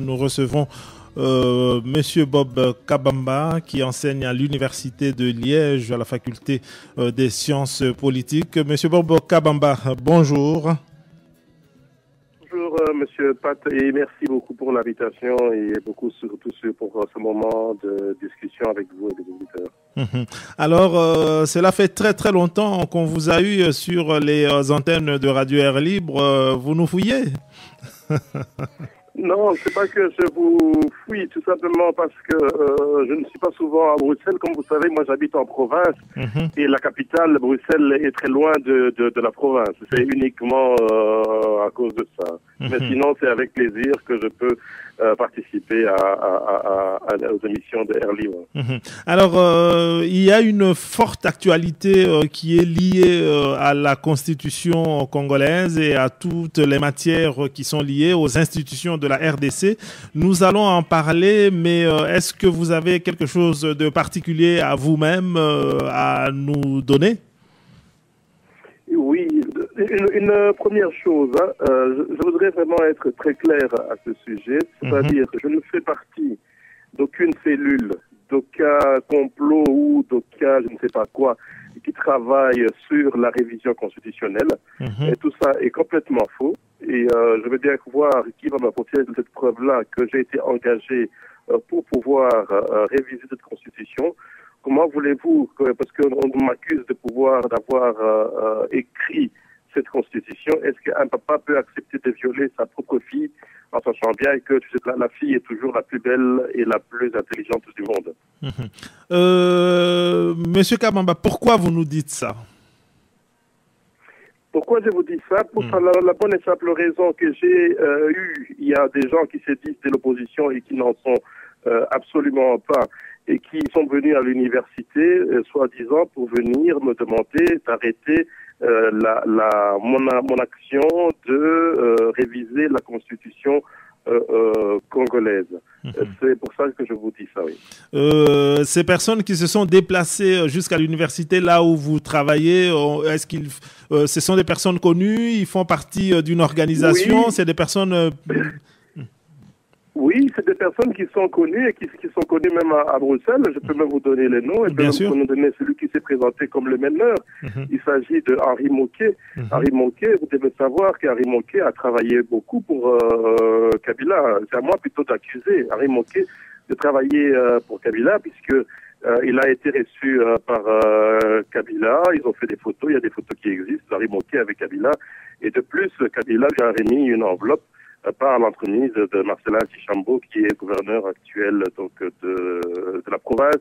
Nous recevons Monsieur Bob Kabamba qui enseigne à l'Université de Liège à la faculté des sciences politiques. Monsieur Bob Kabamba, bonjour. Bonjour Monsieur Pat et merci beaucoup pour l'invitation et beaucoup surtout pour ce moment de discussion avec vous et les auditeurs. Alors, cela fait très longtemps qu'on vous a eu sur les antennes de Radio Air Libre. Vous nous fouillez? Non, c'est pas que je vous fouille, tout simplement parce que je ne suis pas souvent à Bruxelles. Comme vous savez, moi j'habite en province et la capitale, Bruxelles, est très loin de la province. C'est uniquement à cause de ça. Mais sinon, c'est avec plaisir que je peux participer aux émissions de Air Libre. Alors, il y a une forte actualité qui est liée à la Constitution congolaise et à toutes les matières qui sont liées aux institutions de la RDC. Nous allons en parler, mais est-ce que vous avez quelque chose de particulier à vous-même à nous donner? Oui, une première chose, je voudrais vraiment être très clair à ce sujet, c'est-à-dire que je ne fais partie d'aucune cellule, d'aucun complot ou d'aucun je ne sais pas quoi qui travaille sur la révision constitutionnelle. Et tout ça est complètement faux. Et je veux bien voir qui va m'apporter de cette preuve-là que j'ai été engagé pour pouvoir réviser cette constitution. Comment voulez-vous, parce qu'on m'accuse d'avoir écrit cette constitution, est-ce qu'un papa peut accepter de violer sa propre fille en sachant bien que la fille est toujours la plus belle et la plus intelligente du monde? Monsieur Kabamba, pourquoi vous nous dites ça? Pourquoi je vous dis ça? Pour la bonne et simple raison que j'ai il y a des gens qui se disent de l'opposition et qui n'en sont absolument pas, et qui sont venus à l'université, soi-disant, pour venir me demander d'arrêter mon action de réviser la constitution congolaise. C'est pour ça que je vous dis ça, oui. Ces personnes qui se sont déplacées jusqu'à l'université, là où vous travaillez, est-ce qu'ils, ce sont des personnes connues? Ils font partie d'une organisation? Oui. C'est des personnes... Oui, c'est des personnes qui sont connues et qui sont connues même à Bruxelles. Je peux même vous donner les noms et bien sûr vous donner celui qui s'est présenté comme le meneur. Il s'agit de Henri Moquet. Henri Moquet, vous devez savoir qu'Henri Moquet a travaillé beaucoup pour Kabila. C'est à moi plutôt d'accuser Henri Moquet de travailler pour Kabila puisque il a été reçu par Kabila. Ils ont fait des photos. Il y a des photos qui existent. Henri Moquet avec Kabila. Et de plus, Kabila lui a remis une enveloppe par l'entremise de Marcelin Tichambo, qui est gouverneur actuel donc de la province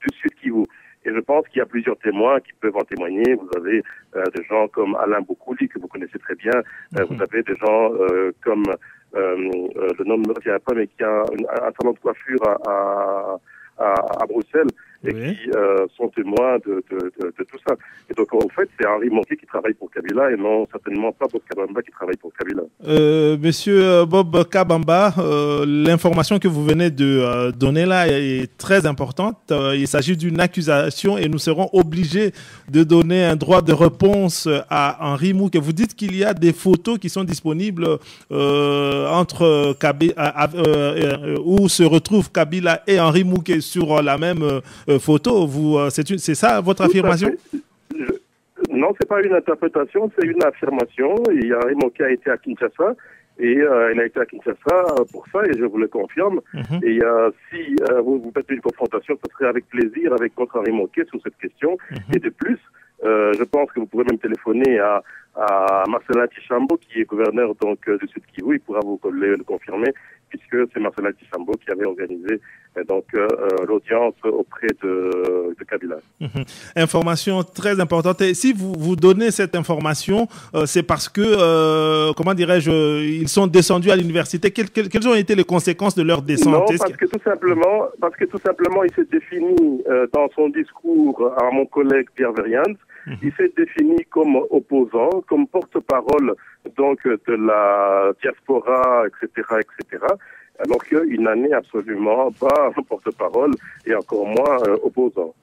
du Sud Kivu. Et je pense qu'il y a plusieurs témoins qui peuvent en témoigner. Vous avez des gens comme Alain Boukouli, que vous connaissez très bien. Vous avez des gens comme, le nom ne me revient pas, mais qui a un salon de coiffure à Bruxelles et qui sont témoins de tout ça. Et donc, en fait, c'est Henri Moquet qui travaille pour Kabila et non certainement pas Bob Kabamba qui travaille pour Kabila. Monsieur Bob Kabamba, l'information que vous venez de donner là est très importante. Il s'agit d'une accusation et nous serons obligés de donner un droit de réponse à Henri Moquet. Vous dites qu'il y a des photos qui sont disponibles entre Kabila, où se retrouvent Kabila et Henri Moquet sur la même photo. C'est ça votre affirmation? Non, c'est pas une interprétation, c'est une affirmation. Et Henri Moquet a été à Kinshasa et il a été à Kinshasa pour ça et je vous le confirme. Et si vous faites une confrontation, ce serait avec plaisir avec votre Henri Moquet sur cette question. Et de plus, je pense que vous pouvez même téléphoner à Marcelin Tichambo, qui est gouverneur donc du Sud Kivu. Il pourra vous le confirmer, puisque c'est Marcelin Tichambo qui avait organisé donc l'audience auprès de Kabila. Information très importante. Et si vous donnez cette information, c'est parce que, comment dirais-je, ils sont descendus à l'université. Quelles ont été les conséquences de leur descente? Non, parce que tout simplement, il s'est défini dans son discours à mon collègue Pierre Verians. Il s'est défini comme opposant, comme porte-parole donc de la diaspora, etc., etc. Alors qu'il n'en est absolument pas porte-parole et encore moins opposant.